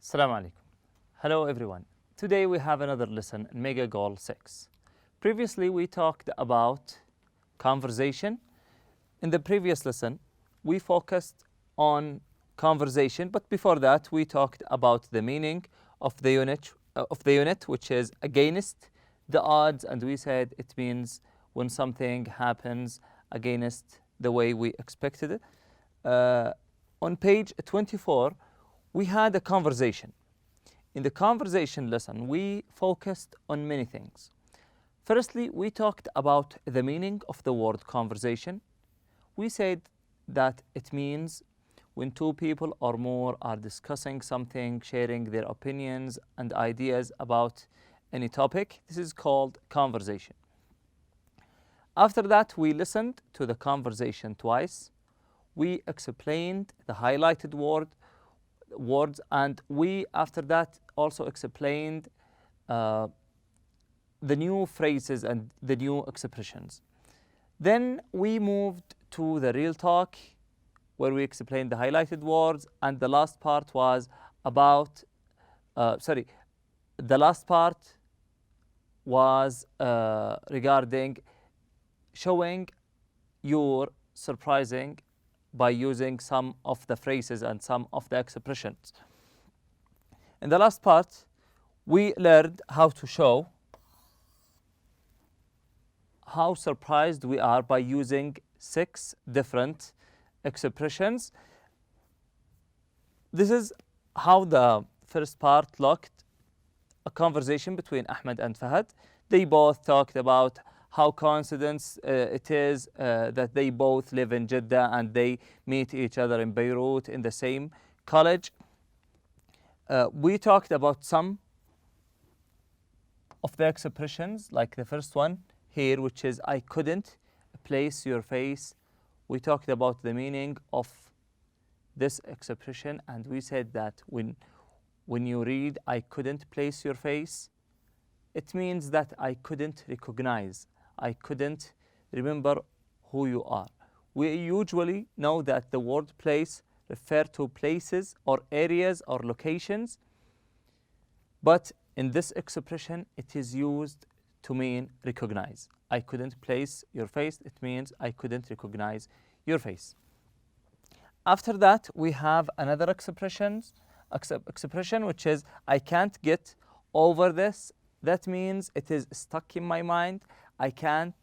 Assalamu alaikum. Hello everyone. Today we have another lesson in Mega Goal 6. Previously we talked about conversation. In the previous lesson we focused on conversation, but before that we talked about the meaning of the unit which is against the odds, and we said it means when something happens against the way we expected it. On page 24 we had a conversation. In the conversation lesson, we focused on many things. Firstly, we talked about the meaning of the word conversation. We said that it means when two people or more are discussing something, sharing their opinions and ideas about any topic. This is called conversation. After that, we listened to the conversation twice. We explained the highlighted words, and we after that also explained the new phrases and the new expressions. Then we moved to the real talk where we explained the highlighted words, and the last part was about regarding showing your surprising by using some of the phrases and some of the expressions. In the last part, we learned how to show how surprised we are by using 6 different expressions. This is how the first part looked, a conversation between Ahmed and Fahad. They both talked about how coincidence it is that they both live in Jeddah and they meet each other in Beirut in the same college. We talked about some of the expressions, like the first one here, which is I couldn't place your face. We talked about the meaning of this expression, and we said that when you read I couldn't place your face, it means that I couldn't recognize, I couldn't remember who you are. We usually know that the word place refers to places or areas or locations, but in this expression it is used to mean recognize. I couldn't place your face, it means I couldn't recognize your face. After that we have another expression which is I can't get over this. That means it is stuck in my mind. I can't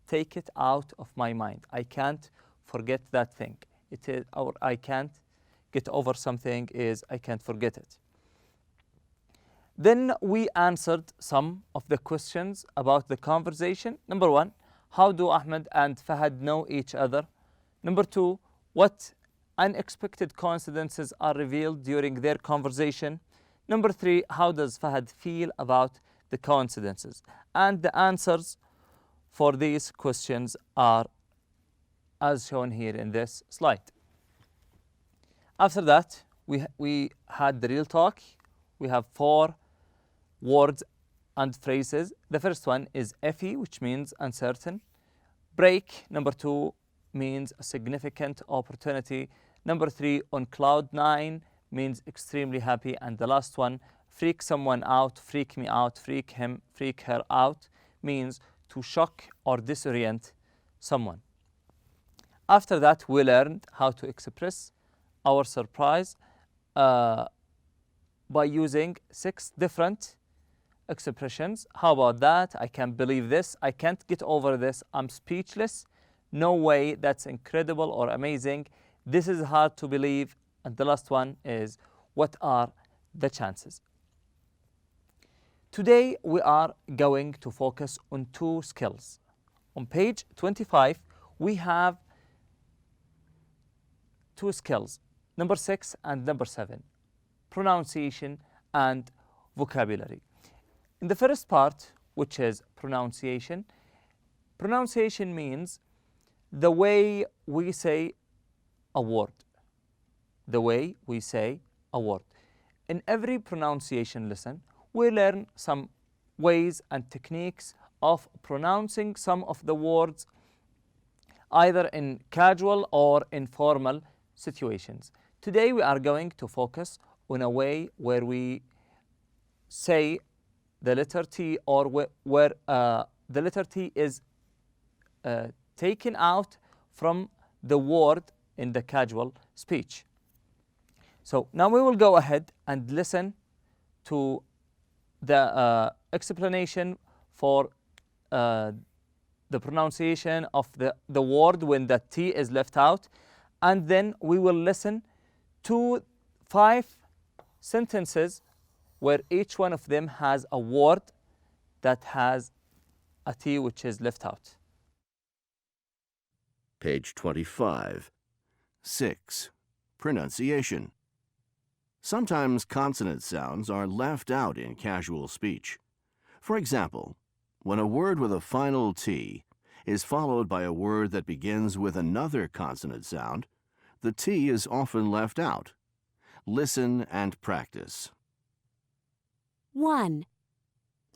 take it out of my mind. I can't forget that thing. It is, or I can't get over something is I can't forget it. Then we answered some of the questions about the conversation. Number 1, how do Ahmed and Fahad know each other? Number 2, what unexpected coincidences are revealed during their conversation? Number 3, how does Fahad feel about the coincidences? And the answers for these questions are as shown here in this slide. After that, we had the real talk. We have 4 words and phrases. The first one is iffy, which means uncertain. Break, number 2, means a significant opportunity. Number 3, on cloud 9, means extremely happy. And the last one, freak someone out, freak me out, freak him, freak her out, means to shock or disorient someone. After that, we learned how to express our surprise by using 6 different expressions. How about that? I can't believe this. I can't get over this. I'm speechless. No way. That's incredible or amazing. This is hard to believe. And the last one is what are the chances? Today we are going to focus on 2 skills. On page 25 we have 2 skills, number 6 and number 7, pronunciation and vocabulary. In the first part, which is pronunciation, pronunciation means the way we say a word. The way we say a word. In every pronunciation lesson, we learn some ways and techniques of pronouncing some of the words either in casual or informal situations. Today we are going to focus in a way where we say the letter T, or where the letter T is taken out from the word in the casual speech. So now we will go ahead and listen to the explanation for the pronunciation of the word when the T is left out, and then we will listen to 5 sentences where each one of them has a word that has a T which is left out. Page 25. 6. Pronunciation. Sometimes consonant sounds are left out in casual speech. For example, when a word with a final T is followed by a word that begins with another consonant sound, the T is often left out. Listen and practice. 1.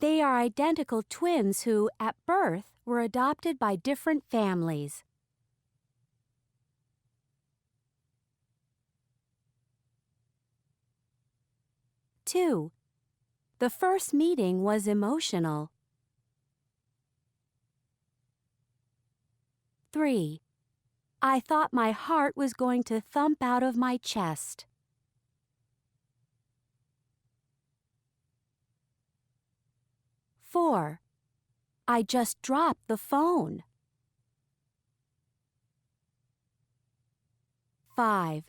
They are identical twins who, at birth, were adopted by different families. 2. The first meeting was emotional. 3. I thought my heart was going to thump out of my chest. 4. I just dropped the phone. 5.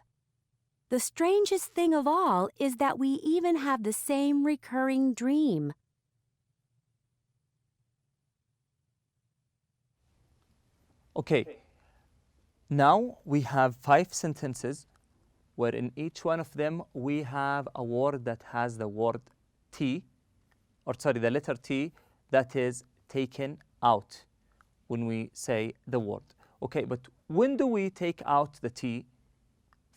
The strangest thing of all is that we even have the same recurring dream. Okay, now we have 5 sentences where in each one of them we have a word that has the word T, or sorry, the letter T that is taken out when we say the word. Okay, but when do we take out the T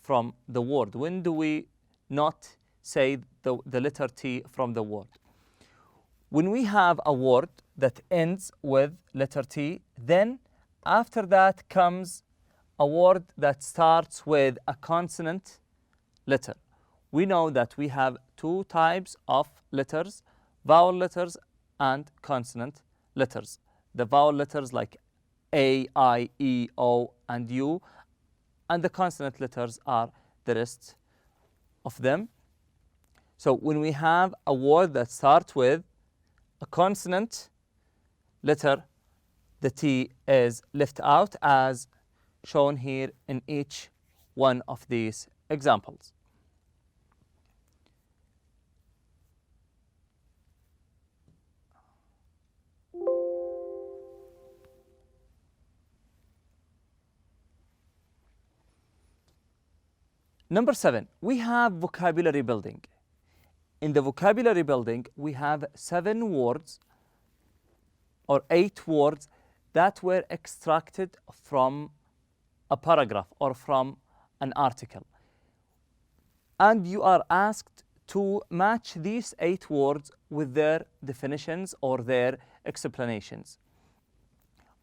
from the word? When do we not say the letter T from the word? When we have a word that ends with letter T, then after that comes a word that starts with a consonant letter. We know that we have 2 types of letters, vowel letters and consonant letters. The vowel letters like A, I, E, O, and U, and the consonant letters are the rest of them. So when we have a word that starts with a consonant letter, the T is left out as shown here in each one of these examples. Number 7, we have vocabulary building. In the vocabulary building, we have 7 words or 8 words that were extracted from a paragraph or from an article. And you are asked to match these 8 words with their definitions or their explanations.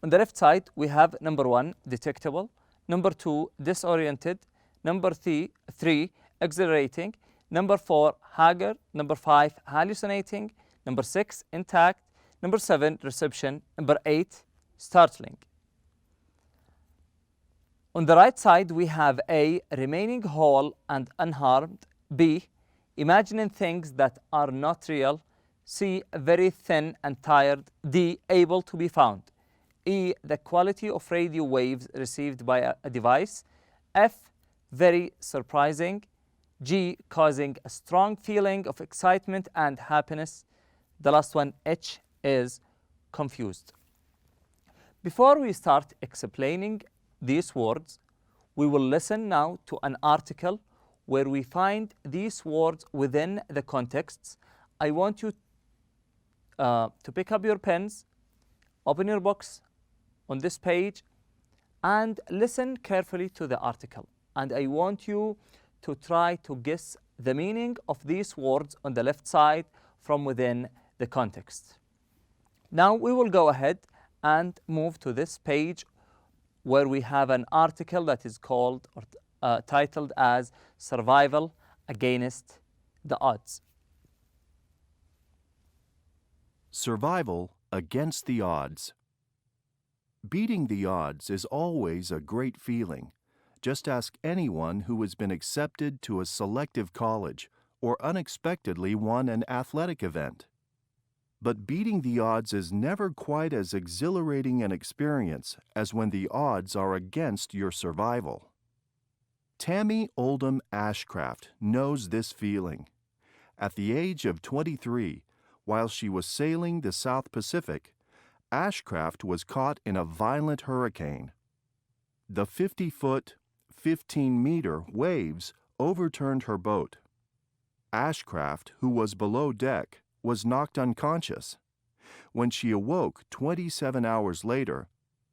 On the left side, we have number 1, detectable, number 2, disoriented, number 3, exhilarating, number 4, haggard, number 5, hallucinating, number 6, intact, number 7, reception, number 8, startling. On the right side, we have A, remaining whole and unharmed, B, imagining things that are not real, C, very thin and tired, D, able to be found, E, the quality of radio waves received by a device, F, very surprising, G, causing a strong feeling of excitement and happiness. The last one, H, is confused. Before we start explaining these words, we will listen now to an article where we find these words within the contexts. I want you to pick up your pens, open your books on this page, and listen carefully to the article. And I want you to try to guess the meaning of these words on the left side from within the context. Now we will go ahead and move to this page where we have an article that is called or titled as Survival Against the odds. Survival against the odds. Beating the odds is always a great feeling. Just ask anyone who has been accepted to a selective college or unexpectedly won an athletic event. But beating the odds is never quite as exhilarating an experience as when the odds are against your survival. Tammy Oldham Ashcraft knows this feeling. At the age of 23, while she was sailing the South Pacific, Ashcraft was caught in a violent hurricane. The 50-foot, 15-meter waves overturned her boat. Ashcraft, who was below deck, was knocked unconscious. When she awoke 27 hours later,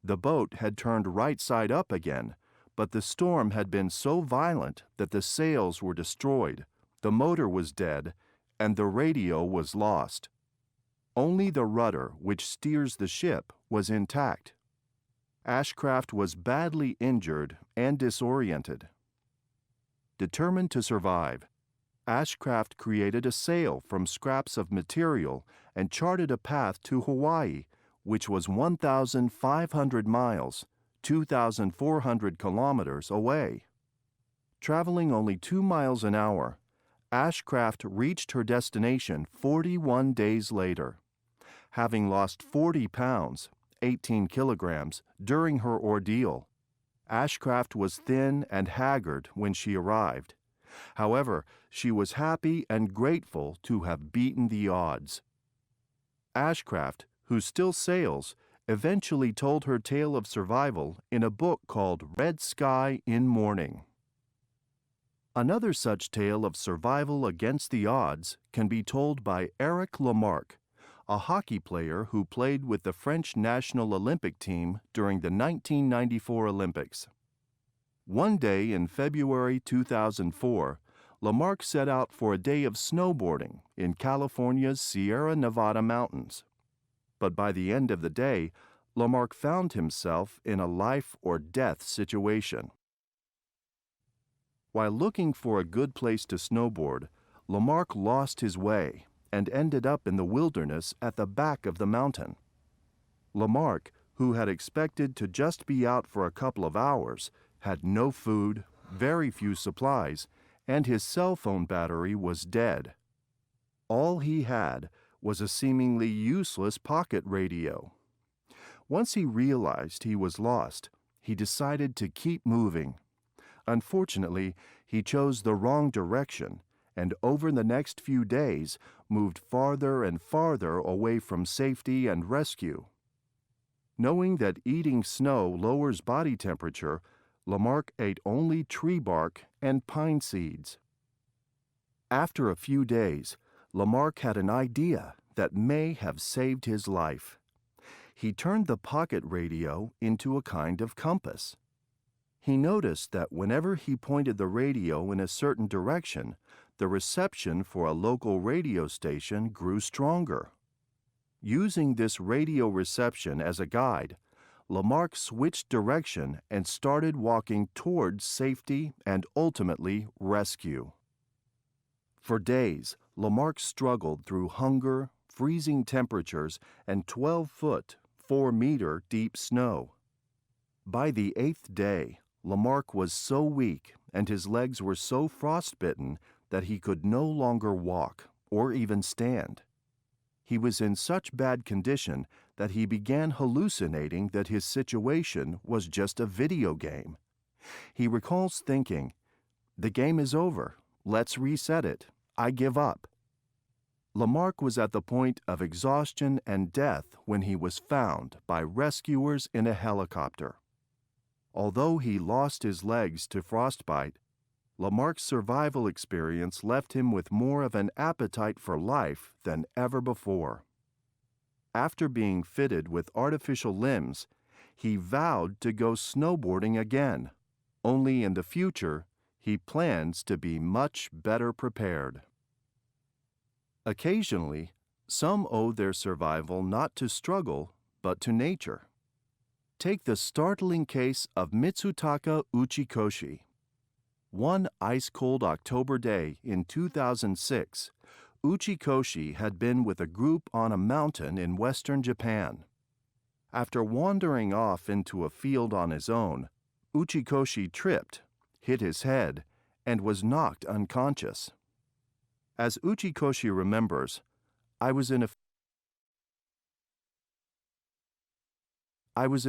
the boat had turned right side up again, but the storm had been so violent that the sails were destroyed, the motor was dead, and the radio was lost. Only the rudder, which steers the ship, was intact. Ashcraft was badly injured and disoriented. Determined to survive, Ashcraft created a sail from scraps of material and charted a path to Hawaii, which was 1,500 miles, 2,400 kilometers away. Traveling only 2 miles an hour, Ashcraft reached her destination 41 days later. Having lost 40 pounds, 18 kilograms, during her ordeal, Ashcraft was thin and haggard when she arrived. However, she was happy and grateful to have beaten the odds. Ashcraft, who still sails, eventually told her tale of survival in a book called Red Sky in Morning. Another such tale of survival against the odds can be told by Eric Lamarck, a hockey player who played with the French national Olympic team during the 1994 Olympics. One day in February 2004, Lamarck set out for a day of snowboarding in California's Sierra Nevada mountains. But by the end of the day, Lamarck found himself in a life-or-death situation. While looking for a good place to snowboard, Lamarck lost his way and ended up in the wilderness at the back of the mountain. Lamarck, who had expected to just be out for a couple of hours, had no food, very few supplies, and his cell phone battery was dead. All he had was a seemingly useless pocket radio. Once he realized he was lost, he decided to keep moving. Unfortunately, he chose the wrong direction, and over the next few days moved farther and farther away from safety and rescue. Knowing that eating snow lowers body temperature, Lamarck ate only tree bark and pine seeds. After a few days, Lamarck had an idea that may have saved his life. He turned the pocket radio into a kind of compass. He noticed that whenever he pointed the radio in a certain direction, the reception for a local radio station grew stronger. Using this radio reception as a guide, Lamarck switched direction and started walking towards safety and ultimately rescue. For days, Lamarck struggled through hunger, freezing temperatures, and 12-foot, 4-meter deep snow. By the 8th day, Lamarck was so weak and his legs were so frostbitten that he could no longer walk or even stand. He was in such bad condition that he began hallucinating that his situation was just a video game. He recalls thinking, "The game is over. Let's reset it. I give up." Lamarck was at the point of exhaustion and death when he was found by rescuers in a helicopter. Although he lost his legs to frostbite, Lamarck's survival experience left him with more of an appetite for life than ever before. After being fitted with artificial limbs, he vowed to go snowboarding again, only in the future he plans to be much better prepared. Occasionally, some owe their survival not to struggle, but to nature. Take the startling case of Mitsutaka Uchikoshi. One ice-cold October day in 2006, Uchikoshi had been with a group on a mountain in western Japan. After wandering off into a field on his own, Uchikoshi tripped, hit his head, and was knocked unconscious. As Uchikoshi remembers, I was in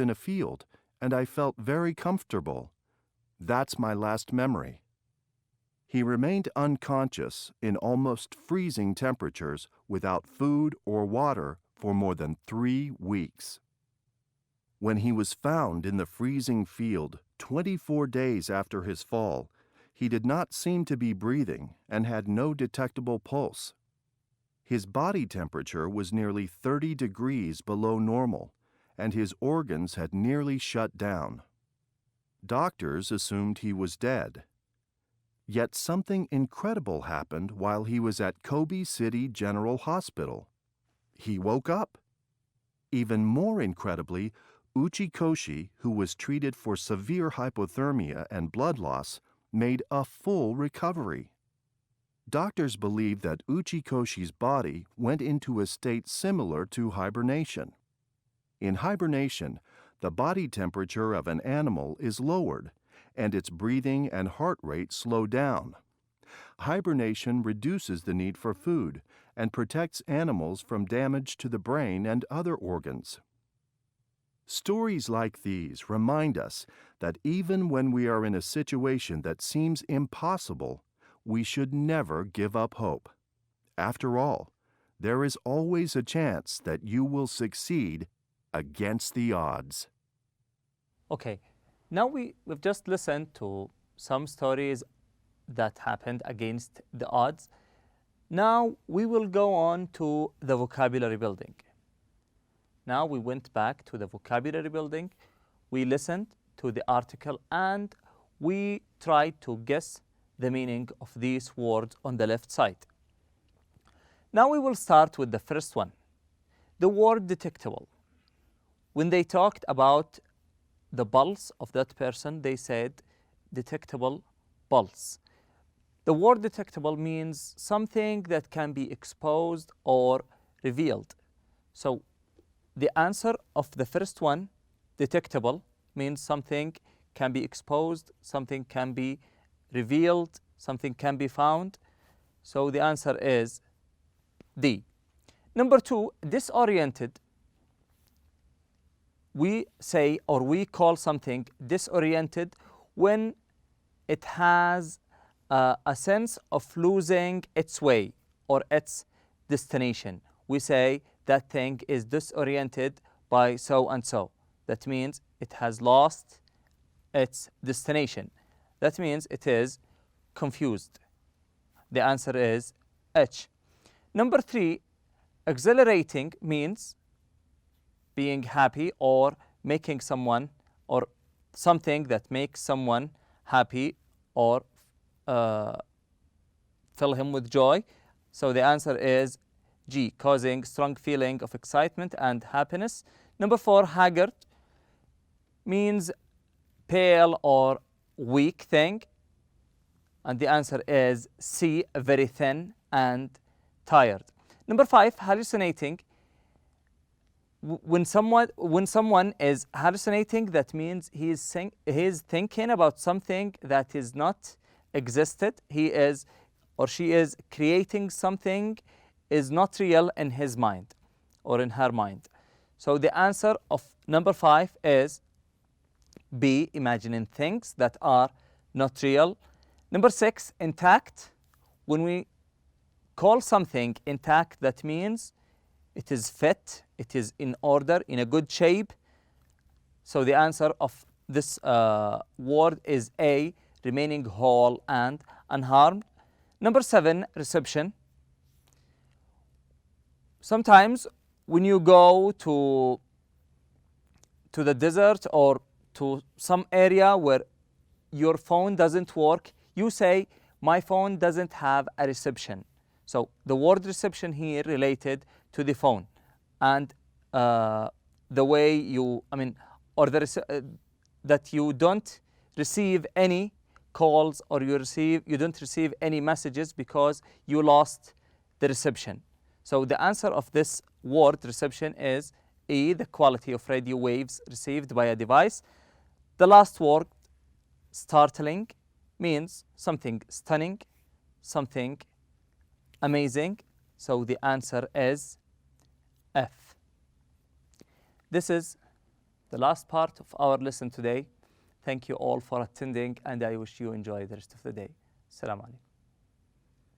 a field and I felt very comfortable. That's my last memory. He remained unconscious in almost freezing temperatures without food or water for more than 3 weeks. When he was found in the freezing field 24 days after his fall, he did not seem to be breathing and had no detectable pulse. His body temperature was nearly 30 degrees below normal, and his organs had nearly shut down. Doctors assumed he was dead. Yet something incredible happened while he was at Kobe City General Hospital. He woke up. Even more incredibly, Uchikoshi, who was treated for severe hypothermia and blood loss, made a full recovery. Doctors believe that Uchikoshi's body went into a state similar to hibernation. In hibernation, the body temperature of an animal is lowered, and its breathing and heart rate slow down. Hibernation reduces the need for food and protects animals from damage to the brain and other organs. Stories like these remind us that even when we are in a situation that seems impossible, we should never give up hope. After all, there is always a chance that you will succeed against the odds. Okay, now we've just listened to some stories that happened against the odds. Now we will go on to the vocabulary building. Now we went back to the vocabulary building, we listened to the article, and we tried to guess the meaning of these words on the left side. Now we will start with the first one, the word detectable. When they talked about the pulse of that person, they said detectable pulse. The word detectable means something that can be exposed or revealed. So the answer of the first one, detectable, means something can be exposed, something can be revealed, something can be found. So the answer is D. Number 2, disoriented. We say or we call something disoriented when it has a sense of losing its way or its destination. We say that thing is disoriented by so and so. That means it has lost its destination. That means it is confused. The answer is H. Number 3, exhilarating means being happy or making someone or something that makes someone happy or fill him with joy. So the answer is G, causing strong feeling of excitement and happiness. Number 4, haggard means pale or weak thing. And the answer is C, very thin and tired. Number 5, hallucinating. When someone is hallucinating, that means he is thinking about something that is not existed. He is or she is creating something is not real in his mind or in her mind. So the answer of number 5 is B, imagining things that are not real. Number 6, intact. When we call something intact, that means it is fit, it is in order, in a good shape. So the answer of this word is A, remaining whole and unharmed. Number 7, reception. Sometimes when you go to the desert or to some area where your phone doesn't work, you say, my phone doesn't have a reception. So the word reception here related to the phone and the way you, that you don't receive any calls or you don't receive any messages because you lost the reception. So the answer of this word reception is E, the quality of radio waves received by a device. The last word, startling, means something stunning, something amazing. So the answer is F. This is the last part of our lesson today. Thank you all for attending, and I wish you enjoy the rest of the day. Assalamu alaikum.